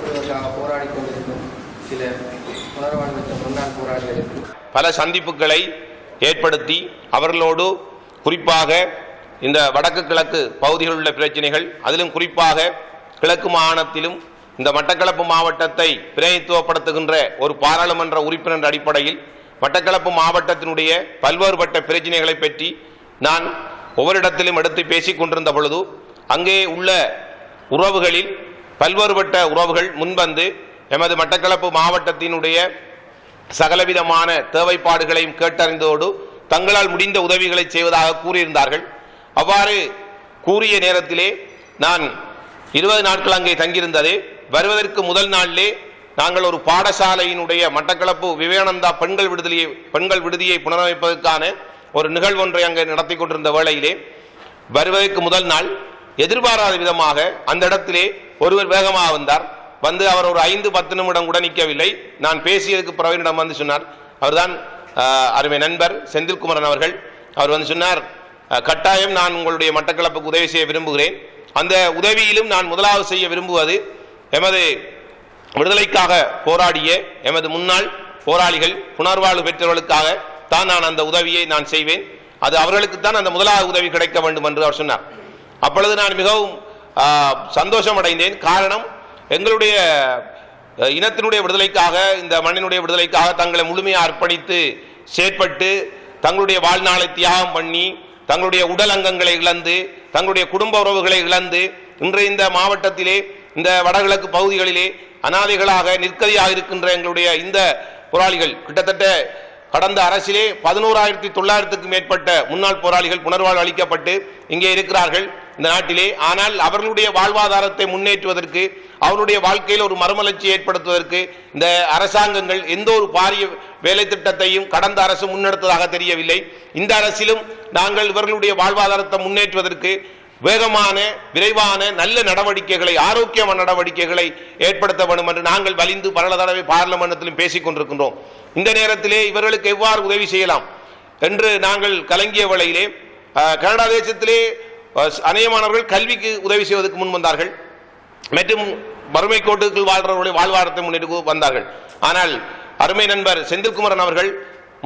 பெறுவதற்காக போராடி கொண்டிருக்கும் சில புனர்வாழ்வு முன்னாள் போராளிகளுக்கு பல சந்திப்புகளை ஏற்படுத்தி அவர்களோடு குறிப்பாக இந்த வடக்கு கிழக்கு பகுதிகளில் உள்ள பிரச்சனைகள், அதிலும் குறிப்பாக கிழக்கு மாகாணத்திலும் இந்த மட்டக்களப்பு மாவட்டத்தை பிரதிநிதித்துவப்படுத்துகின்ற ஒரு பாராளுமன்ற உறுப்பினர் அடிப்படையில் மட்டக்களப்பு மாவட்டத்தினுடைய பல்வேறுபட்ட பிரச்சனைகளை பற்றி நான் ஒவ்வொரு இடத்திலும் எடுத்து பேசிக் கொண்டிருந்த பொழுது அங்கே உள்ள உறவுகளில் பல்வேறுபட்ட உறவுகள் முன்வந்து எமது மட்டக்களப்பு மாவட்டத்தினுடைய சகலவிதமான தேவைப்பாடுகளையும் கேட்டறிந்ததோடு தங்களால் முடிந்த உதவிகளை செய்வதாக கூறியிருந்தார்கள். அவ்வாறு கூறிய நேரத்திலே நான் 20 நாட்கள் அங்கே தங்கியிருந்தது. வருவதற்கு முதல் நாளிலே நாங்கள் ஒரு பாடசாலையினுடைய மட்டக்களப்பு விவேகானந்தா பெண்கள் விடுதியை புனரமைப்பதற்கான ஒரு நிகழ்வொன்றை அங்கே நடத்தி கொண்டிருந்த வேளையிலே வருவதற்கு முதல் நாள் எதிர்பாராத விதமாக அந்த இடத்திலே ஒருவர் வேகமாக வந்தார். வந்து அவர் ஒரு 5-10 நிமிடம் கூட நிற்கவில்லை. நான் பேசியதுக்கு பிரவீனிடம் வந்து சொன்னார். அவர்தான் அருமை நண்பர் செந்தில்குமரன் அவர்கள். அவர் வந்து சொன்னார், கட்டாயம் நான் உங்களுடைய மட்டக்களப்புக்கு உதவி செய்ய விரும்புகிறேன். அந்த உதவியிலும் நான் முதலாவது செய்ய விரும்புவது எமது விடுதலைக்காக போராடிய எமது முன்னாள் போராளிகள் புனர்வாழ்வு பெற்றவர்களுக்காக தான் நான் அந்த உதவியை நான் செய்வேன். அது அவர்களுக்குத்தான் அந்த முதலாவது உதவி கிடைக்க வேண்டும் என்று அவர் சொன்னார். அப்பொழுது நான் மிகவும் சந்தோஷம் அடைந்தேன். காரணம், எங்களுடைய இனத்தினுடைய விடுதலைக்காக, இந்த மண்ணினுடைய விடுதலைக்காக தங்களை முழுமையாக அர்ப்பணித்து செயற்பட்டு தங்களுடைய வாழ்நாளை தியாகம் பண்ணி தங்களுடைய உடல் அங்கங்களை இழந்து தங்களுடைய குடும்ப உறவுகளை இழந்து இன்றைய இந்த மாவட்டத்திலே இந்த வடகிழக்கு பகுதிகளிலே அனாதைகளாக நிற்கதியாக இருக்கின்ற எங்களுடைய இந்த போராளிகள் கிட்டத்தட்ட கடந்த அரசிலே 11,900க்கும் மேற்பட்ட முன்னாள் போராளிகள் புனர்வாழ்வு அளிக்கப்பட்டு இங்கே இருக்கிறார்கள் இந்த நாட்டிலே. ஆனால் அவர்களுடைய வாழ்வாதாரத்தை முன்னேற்றுவதற்கு, அவருடைய வாழ்க்கையில் ஒரு மறுமலர்ச்சி ஏற்படுத்துவதற்கு இந்த அரசாங்கங்கள் எந்த ஒரு பாரிய வேலை திட்டத்தையும் கடந்த அரசு முன்னெடுத்ததாக தெரியவில்லை. இந்த அரசிலும் நாங்கள் இவர்களுடைய வாழ்வாதாரத்தை முன்னேற்றுவதற்கு வேகமான, விரைவான, நல்ல நடவடிக்கைகளை, ஆரோக்கியமான நடவடிக்கைகளை ஏற்படுத்த வேண்டும் என்று நாங்கள் வலிந்து பல தடவை பார்லிமென்ட்டிலும் பேசிக் கொண்டிருக்கின்றோம். இந்த நேரத்திலே இவர்களுக்கு எவ்வாறு உதவி செய்யலாம் என்று நாங்கள் கலங்கிய வேளையிலே கனடா தேசத்திலே அநேகமானவர்கள் கல்விக்கு உதவி செய்வதற்கு முன் வந்தார்கள் மற்றும் வறுமை கோட்டுக்குள் வாழ்றவர்களுடைய வாழ்வாதாரத்தை முன்னெடுக்க வந்தார்கள். ஆனால் அருமை நண்பர் செந்தில்குமரன் அவர்கள்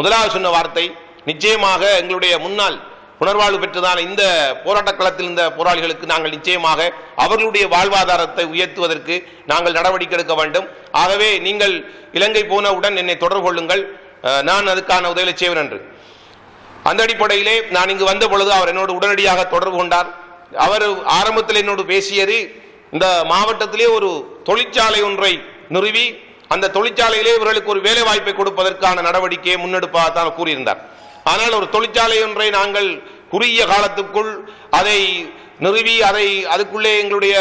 முதலாவது சொன்ன வார்த்தை, நிச்சயமாக எங்களுடைய முன்னாள் புனர்வாழ்வு பெற்றதான இந்த போராட்ட களத்தில் இந்த போராளிகளுக்கு நாங்கள் நிச்சயமாக அவர்களுடைய வாழ்வாதாரத்தை உயர்த்துவதற்கு நாங்கள் நடவடிக்கை எடுக்க வேண்டும். ஆகவே நீங்கள் இலங்கை போனவுடன் என்னை தொடர்பு கொள்ளுங்கள், நான் அதுக்கான உதவி செய்வேன் என்று. அந்த அடிப்படையிலே நான் இங்கு வந்த பொழுது அவர் என்னோடு உடனடியாக தொடர்பு கொண்டார். அவர் ஆரம்பத்தில் என்னோடு பேசியது, இந்த மாவட்டத்திலே ஒரு தொழிற்சாலை ஒன்றை நிறுவி அந்த தொழிற்சாலையிலே இவர்களுக்கு ஒரு வேலை வாய்ப்பை கொடுப்பதற்கான நடவடிக்கையை முன்னெடுப்பதாக கூறியிருந்தார். ஆனால் ஒரு தொழிற்சாலை ஒன்றை நாங்கள் குறுகிய காலத்துக்குள் அதை நிறுவி அதுக்குள்ளே எங்களுடைய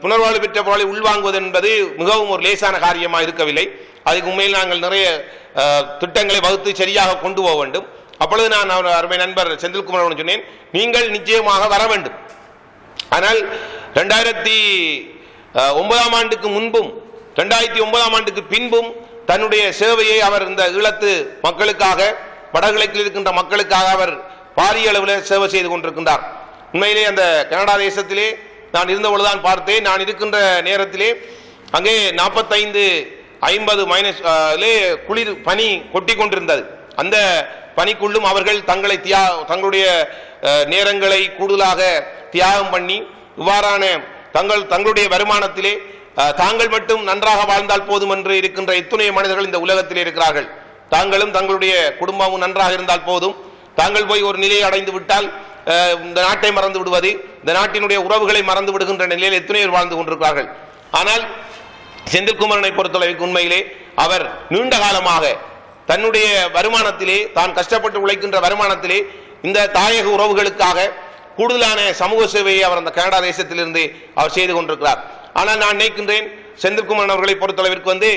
புனர்வாழ்வு பெற்ற போராளி உள்வாங்குவது என்பது மிகவும் ஒரு லேசான காரியமாக இருக்கவில்லை. அதுக்கு உண்மையில் நாங்கள் நிறைய திட்டங்களை வகுத்து சரியாக கொண்டு போக வேண்டும். அப்பொழுது நான் அருமை நண்பர் செந்தில்குமரன் சொன்னேன், நீங்கள் நிச்சயமாக வர வேண்டும். ஆனால் 2009ஆம் ஆண்டுக்கு முன்பும் 2009ஆம் ஆண்டுக்கு பின்பும் தன்னுடைய சேவையை அவர் இந்த ஈழத்து மக்களுக்காக, வடகிழக்கில் இருக்கின்ற மக்களுக்காக அவர் பாரிய அளவில் சேவை செய்து கொண்டிருக்கின்றார். உண்மையிலே அந்த கனடா தேசத்திலே நான் இருந்த பொழுதுதான் பார்த்தேன். நான் இருக்கின்ற நேரத்திலே அங்கே 45-50 குளிர் பனி கொட்டி கொண்டிருந்தது. அந்த பனிக்குள்ளும் அவர்கள் தங்களுடைய நேரங்களை கூடுதலாக தியாகம் பண்ணி இவ்வாறான தங்களுடைய வருமானத்திலே தாங்கள் மட்டும் நன்றாக வாழ்ந்தால் போதும் என்று இருக்கின்ற எத்தனை மனிதர்கள் இந்த உலகத்திலே இருக்கிறார்கள். தாங்களும் தங்களுடைய குடும்பமும் நன்றாக இருந்தால் போதும், தாங்கள் போய் ஒரு நிலையை அடைந்து விட்டால் இந்த நாட்டை மறந்து விடுவது, இந்த நாட்டினுடைய உறவுகளை மறந்து விடுகின்ற நிலையில் எத்தனை பேர் வாழ்ந்து கொண்டிருக்கிறார்கள். ஆனால் செந்தில்குமரனை பொறுத்தளவுக்கு உண்மையிலே அவர் நீண்ட காலமாக தன்னுடைய வருமானத்திலே, தான் கஷ்டப்பட்டு உழைக்கின்ற வருமானத்திலே இந்த தாயக உறவுகளுக்காக கூடுதலான சமூக சேவையை அவர் அந்த கனடா தேசத்திலிருந்து அவர் செய்து கொண்டிருக்கிறார். ஆனால் நான் நினைக்கின்றேன் செந்தில்குமரன் அவர்களை பொறுத்தளவிற்கு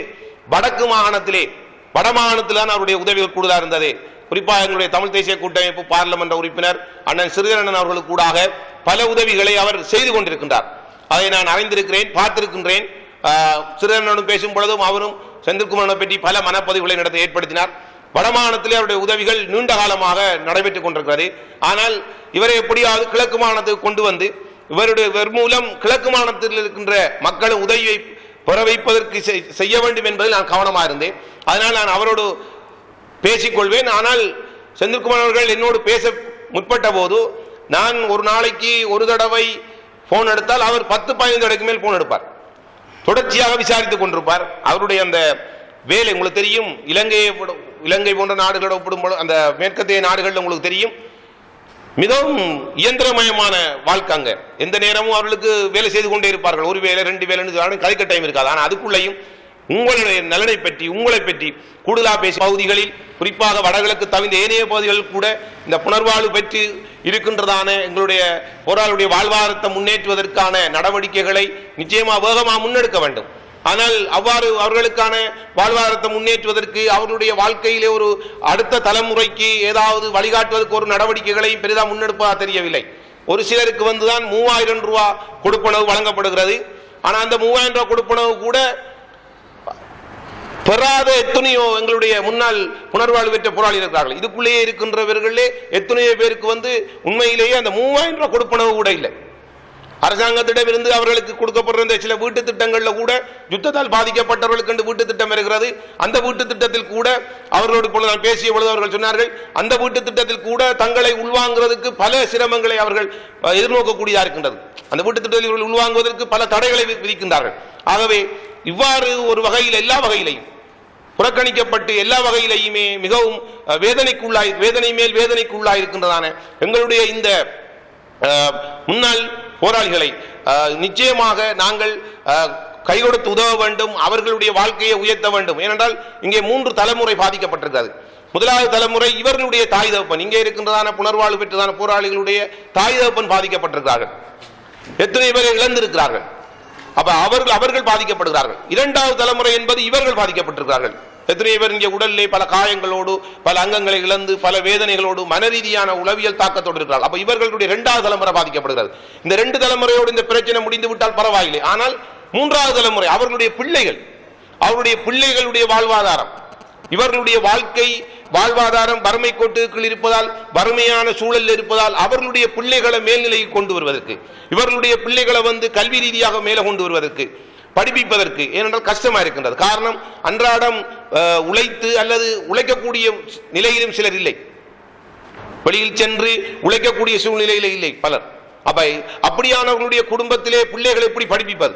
வடக்கு மாகாணத்திலே, வடமாகாணத்தில்தான் அவருடைய உதவிகள் கூடுதலாக இருந்தது. குறிப்பாக எங்களுடைய தமிழ் தேசிய கூட்டமைப்பு பார்லிமெண்ட் உறுப்பினர் அண்ணன் சிறிதரன் அவர்களுக்கு கூடாக பல உதவிகளை அவர் செய்து கொண்டிருக்கின்றார். அதை நான் அறிந்திருக்கிறேன், பார்த்திருக்கின்றேன். சிறிதரனுடன் பேசும் பொழுதும் அவரும் செந்தில்குமரனை பற்றி பல மனப்பதிவுகளை நடத்த ஏற்படுத்தினார். வடமாகாணத்திலே அவருடைய உதவிகள் நீண்ட காலமாக நடைபெற்றுக் கொண்டிருக்கிறது. ஆனால் இவரை எப்படியாவது கிழக்கு மாகாணத்துக்கு கொண்டு வந்து இவர் மூலம் கிழக்கு மாகாணத்தில் இருக்கின்ற மக்களும் உதவியை பெற வைப்பதற்கு செய்ய வேண்டும் என்பதில் நான் கவனமாக இருந்தேன். அதனால் நான் அவரோடு பேசிக்கொள்வேன். ஆனால் செந்தில்குமார் அவர்கள் என்னோடு பேச முற்பட்ட போது நான் ஒரு நாளைக்கு ஒரு தடவை போன் எடுத்தால் அவர் 10-15 தடவைக்கு மேல் போன் எடுப்பார். தொடர்ச்சியாக விசாரித்துக் கொண்டிருப்பார். அவருடைய அந்த வேலை உங்களுக்கு தெரியும். இலங்கை போன்ற நாடுகளோட ஒப்பிடும்போது அந்த மேற்கத்திய நாடுகள் உங்களுக்கு தெரியும், மிகவும் இயந்திரமயமான வாழ்க்கை. அங்க எந்த நேரமும் அவர்களுக்கு வேலை செய்து கொண்டே இருப்பார்கள். ஒரு வேலை 2 வேலை கதைக்க டைம் இருக்காது. ஆனால் அதுக்குள்ளேயும் உங்களுடைய நலனை பற்றி உங்களை பற்றி கூடுதலாக பேசி பகுதிகளில் குறிப்பாக வடகிழக்கு தவிர்ந்த ஏனைய பகுதிகள் கூட இந்த புனர்வாழ்வு பற்றி இருக்கின்றதான எங்களுடைய போராளுடைய வாழ்வாதாரத்தை முன்னேற்றுவதற்கான நடவடிக்கைகளை நிச்சயமாக வேகமாக முன்னெடுக்க வேண்டும். ஆனால் அவ்வாறு அவர்களுக்கான வாழ்வாதாரத்தை முன்னேற்றுவதற்கு அவர்களுடைய வாழ்க்கையிலே ஒரு அடுத்த தலைமுறைக்கு ஏதாவது வழிகாட்டுவதற்கு ஒரு நடவடிக்கைகளையும் பெரிதாக முன்னெடுப்பதாக தெரியவில்லை. ஒரு சிலருக்கு வந்துதான் 3000 ரூபாய் கொடுப்பனவு வழங்கப்படுகிறது. ஆனால் அந்த 3000 ரூபாய் கொடுப்பனவு கூட பெறாத எத்தனையோ எங்களுடைய முன்னாள் புனர்வாழ்வு பெற்ற போராளி இருக்கிறார்கள். இதுக்குள்ளேயே இருக்கின்றவர்களே எத்தனையோ பேருக்கு உண்மையிலேயே அந்த 3000 ரூபாய் கொடுப்பனவு கூட இல்லை. அரசாங்கத்திடமிருந்து அவர்களுக்கு கொடுக்கப்படுற சில வீட்டு திட்டங்கள்ல கூட யுத்தத்தால் பாதிக்கப்பட்டவர்களுக்கு வீட்டு திட்டம் இருக்கிறது. அந்த வீட்டு திட்டத்தில் கூட அவர்களோடு நான் பேசிய பொழுது அவர்கள் சொன்னார்கள், அந்த வீட்டு திட்டத்தில் கூட தங்களை உள்வாங்குவதற்கு பல சிரமங்களை அவர்கள் எதிர்நோக்கக்கூடியதாக இருக்கின்றது. அந்த வீட்டு திட்டத்தில் இவர்கள் உள்வாங்குவதற்கு பல தடைகளை விதிக்கின்றார்கள். ஆகவே இவ்வாறு ஒரு வகையில் எல்லா வகையிலையும் புறக்கணிக்கப்பட்டு எல்லா வகையிலையுமே மிகவும் வேதனை மேல் வேதனைக்குள்ளாய் இருக்கின்றதான எங்களுடைய இந்த முன்னாள் போராளிகளை நிச்சயமாக நாங்கள் கை கொடுத்து உதவ வேண்டும். அவர்களுடைய வாழ்க்கையை உயர்த்த வேண்டும். ஏனென்றால் இங்கே 3 தலைமுறை பாதிக்கப்பட்டிருக்கிறது. முதலாவது தலைமுறை இவர்களுடைய தாய் தகப்பன், இங்கே இருக்கின்றதான புனர்வாழ்வு பெற்றதான போராளிகளுடைய தாய் தகப்பன் பாதிக்கப்பட்டிருக்கிறார்கள். எத்தனை பேரை இழந்திருக்கிறார்கள். அப்ப அவர்கள் பாதிக்கப்படுகிறார்கள். இரண்டாவது தலைமுறை என்பது இவர்கள் பாதிக்கப்பட்டிருக்கிறார்கள். எத்தனை பேர் இங்கே உடலிலே பல காயங்களோடு பல அங்கங்களை இழந்து பல வேதனைகளோடு மன ரீதியான உளவியல் தாக்கத்தோடு இருக்கிறார்கள். அப்ப இவர்களுடைய 2வது தலைமுறை பாதிக்கப்படுகிறது. இந்த 2 தலைமுறையோடு இந்த பிரச்சனை முடிந்து விட்டால் பரவாயில்லை. ஆனால் 3வது தலைமுறை அவர்களுடைய பிள்ளைகளுடைய வாழ்வாதாரம், இவர்களுடைய வாழ்க்கை வாழ்வாதாரம் வறுமை கோட்டுக்குள் இருப்பதால், வறுமையான சூழலில் இருப்பதால் அவர்களுடைய பிள்ளைகளை மேல்நிலைக்கு கொண்டு வருவதற்கு, இவர்களுடைய பிள்ளைகளை கல்வி ரீதியாக மேலே கொண்டு வருவதற்கு, படிப்பிப்பதற்கு ஏனென்றால் கஷ்டமா இருக்கின்றது. காரணம், அன்றாடம் உழைத்து அல்லது உழைக்கக்கூடிய நிலையிலும் சிலர் இல்லை, வெளியில் சென்று உழைக்கக்கூடிய சூழ்நிலையில இல்லை பலர். அப்படியானவர்களுடைய குடும்பத்திலே பிள்ளைகளை எப்படி படிப்பிப்பது?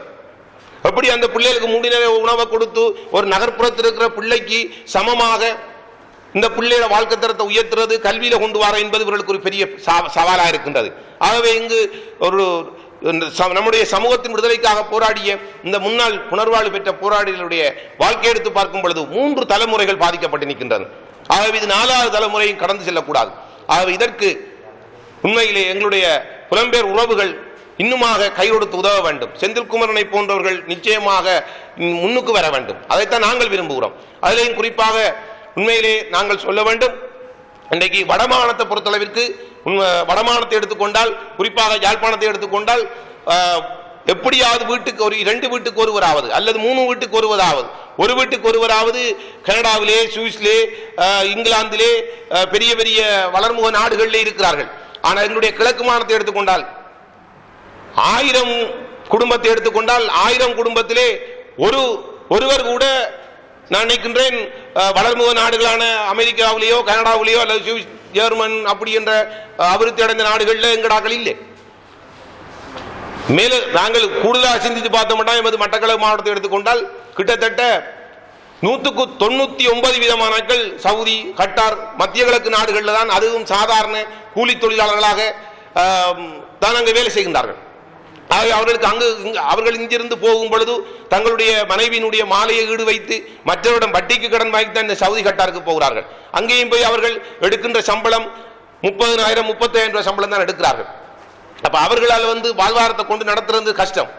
எப்படி அந்த பிள்ளைகளுக்கு 3 நேர உணவை கொடுத்து ஒரு நகர்ப்புறத்தில் இருக்கிற பிள்ளைக்கு சமமாக இந்த பிள்ளையோட வாழ்க்கை தரத்தை உயர்த்துறது, கல்வியில கொண்டு வர என்பது இவர்களுக்கு ஒரு பெரிய சவாலாக இருக்கின்றது. ஆகவே இங்கு ஒரு நம்முடைய சமூகத்தின் விடுதலைக்காக போராடிய இந்த முன்னாள் புனர்வாழ்வு பெற்ற போராளிகளுடைய வாழ்க்கை எடுத்து பார்க்கும் பொழுது 3 தலைமுறைகள் பாதிக்கப்பட்டு நிற்கின்றது. ஆகவே இது 4வது தலைமுறையும் கடந்து செல்லக்கூடாது. ஆகவே இதற்கு உண்மையிலே எங்களுடைய புலம்பெயர் உறவுகள் இன்னுமாக கை கொடுத்து உதவ வேண்டும். செந்தில்குமரனை போன்றவர்கள் நிச்சயமாக முன்னுக்கு வர வேண்டும். அதைத்தான் நாங்கள் விரும்புகிறோம். அதிலேயும் குறிப்பாக உண்மையிலே நாங்கள் சொல்ல வேண்டும், இன்றைக்கு வடமாகாணத்தை பொறுத்தளவிற்கு வடமாகாணத்தை எடுத்துக்கொண்டால், குறிப்பாக யாழ்ப்பாணத்தை எடுத்துக்கொண்டால், எப்படியாவது வீட்டுக்கு ஒரு 2 வீட்டுக்கு ஒருவராவது அல்லது 3 வீட்டுக்கு ஒருவராவது, ஒரு வீட்டுக்கு ஒருவராவது கனடாவிலே, சுவிஸ்லே, இங்கிலாந்திலே, பெரிய பெரிய வளர்முக நாடுகளிலே இருக்கிறார்கள். ஆனால் எங்களுடைய கிழக்கு மாகாணத்தை எடுத்துக்கொண்டால் 1000 குடும்பத்தை எடுத்துக்கொண்டால் 1000 குடும்பத்திலே ஒருவர் கூட நான் நினைக்கின்றேன் வளர்முக நாடுகளான அமெரிக்காவிலேயோ கனடாவிலேயோ அல்லது சுவிஸ், ஜெர்மன் அப்படி என்ற அபிவிருத்தி அடைந்த நாடுகளில் எங்கடாக்கள் இல்லை. மேல நாங்கள் கூடுதலாக சிந்தித்து பார்த்தோம்னா எமது மட்டக்களப்பு மாவட்டத்தை எடுத்துக்கொண்டால் கிட்டத்தட்ட 199% சவுதி, கட்டார், மத்திய கிழக்கு நாடுகளில் தான், அதுவும் சாதாரண கூலி தொழிலாளர்களாக தான் அங்கு வேலை செய்கின்றார்கள். அவர்களுக்கு அவர்கள் இங்கிருந்து போகும் பொழுது தங்களுடைய மனைவியினுடைய மாலையை ஈடு வைத்து மற்றவரிடம் வட்டிக்கு கடன் வாங்கித்தான் இந்த சவுதி கட்டாருக்கு போகிறார்கள். அங்கேயும் போய் அவர்கள் எடுக்கின்ற சம்பளம் 30,000 35,000 ரூபாய் சம்பளம் தான் எடுக்கிறார்கள். அப்ப அவர்களால் வாழ்வாதாரத்தை கொண்டு நடத்துறது கஷ்டம்.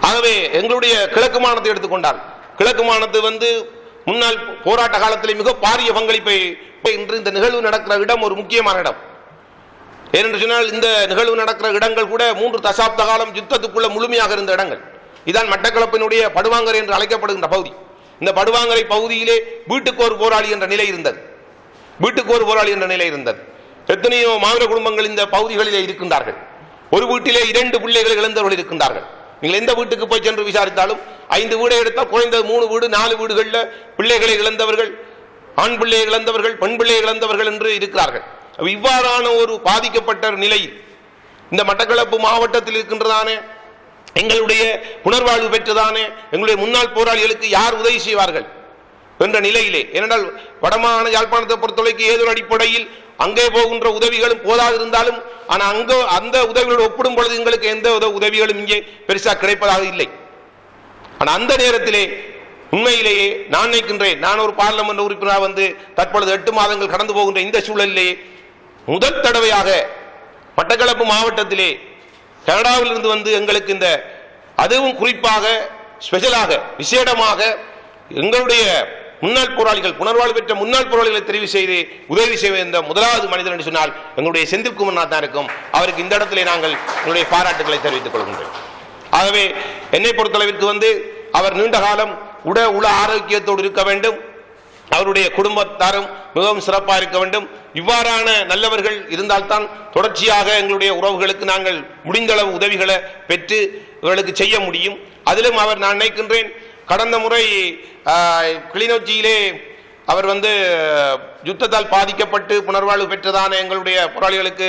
ஆகவே எங்களுடைய கிழக்கு மாகாணத்தை எடுத்துக்கொண்டால், கிழக்கு மாகாணத்து முன்னாள் போராட்ட காலத்தில் மிக பாரிய பங்களிப்பை இன்று இந்த நிகழ்வு நடக்கிற இடம் ஒரு முக்கியமான இடம். ஏனென்று சொன்னால் இந்த நிகழ்வு நடக்கிற இடங்கள் கூட 3 தசாப்த காலம் யுத்தத்துக்குள்ள முழுமையாக இருந்த இடங்கள். இதான் மட்டக்களப்பினுடைய படுவாங்கரை என்று அழைக்கப்படுகின்ற பகுதி. இந்த படுவாங்கரை பகுதியிலே வீட்டுக்கு ஒரு போராளி என்ற நிலை இருந்தது. வீட்டுக்கு ஒரு போராளி என்ற நிலை இருந்தது. எத்தனையோ மாவீர குடும்பங்கள் இந்த பகுதிகளிலே இருக்கின்றார்கள். ஒரு வீட்டிலே 2 பிள்ளைகள் இழந்தவர்கள் இருக்கின்றார்கள். நீங்கள் எந்த வீட்டுக்கு போய் சென்று விசாரித்தாலும் 5 வீடை எடுத்தால் குறைந்தது 3 வீடு 4 வீடுகளில் பிள்ளைகளை இழந்தவர்கள், ஆண் பிள்ளையை இழந்தவர்கள், பெண் பிள்ளையை இழந்தவர்கள் என்று இருக்கிறார்கள். இவ்வாறான ஒரு பாதிக்கப்பட்ட நிலையில் இந்த மட்டக்களப்பு மாவட்டத்தில் இருக்கின்றதானே எங்களுடைய புனர்வாழ்வு பெற்றதானே எங்களுடைய முன்னாள் போராளிகளுக்கு யார் உதவி செய்வார்கள் என்ற நிலையிலே, ஏனென்றால் வடமாகாண யாழ்ப்பாணத்தை பொறுத்தவரைக்கு ஏதோ அடிப்படையில் அங்கே போகின்ற உதவிகளும் போதாக இருந்தாலும், ஆனால் அந்த உதவிகளோடு ஒப்பிடும் பொழுது எங்களுக்கு எந்த உதவிகளும் இங்கே பெருசாக கிடைப்பதாக இல்லை. ஆனால் அந்த நேரத்திலே உண்மையிலேயே நான் நினைக்கின்றேன், நான் ஒரு பார்லமெண்ட் உறுப்பினராக வந்து தற்பொழுது 8 மாதங்கள் கடந்து போகின்ற இந்த சூழலிலே முதல் தடவையாக மட்டக்களப்பு மாவட்டத்திலே கனடாவில் இருந்து வந்து எங்களுக்கு இந்த அதுவும் குறிப்பாக ஸ்பெஷலாக விசேடமாக எங்களுடைய முன்னாள் போராளிகள், புனர்வாழ்வு பெற்ற முன்னாள் போராளிகளை தெரிவு செய்து உதவி செய்ய இந்த முதலாவது மனிதர் என்று சொன்னால் எங்களுடைய செந்தில்குமார் தான் இருக்கும். அவருக்கு இந்த இடத்திலே நாங்கள் எங்களுடைய பாராட்டுகளை தெரிவித்துக் கொள்கின்றோம். ஆகவே என்னை பொறுத்தளவிற்கு வந்து அவர் நீண்ட காலம் உள ஆரோக்கியத்தோடு இருக்க வேண்டும், அவருடைய குடும்பத்தாரும் மிகவும் சிறப்பாக இருக்க வேண்டும். இவ்வாறான நல்லவர்கள் இருந்தால்தான் தொடர்ச்சியாக எங்களுடைய உறவுகளுக்கு நாங்கள் முடிந்தளவு உதவிகளை பெற்று இவர்களுக்கு செய்ய முடியும். அதிலும் அவர் நான் நினைக்கின்றேன், கடந்த முறை கிளிநொச்சியிலே அவர் வந்து யுத்தத்தால் பாதிக்கப்பட்டு புனர்வாழ்வு பெற்றதான எங்களுடைய போராளிகளுக்கு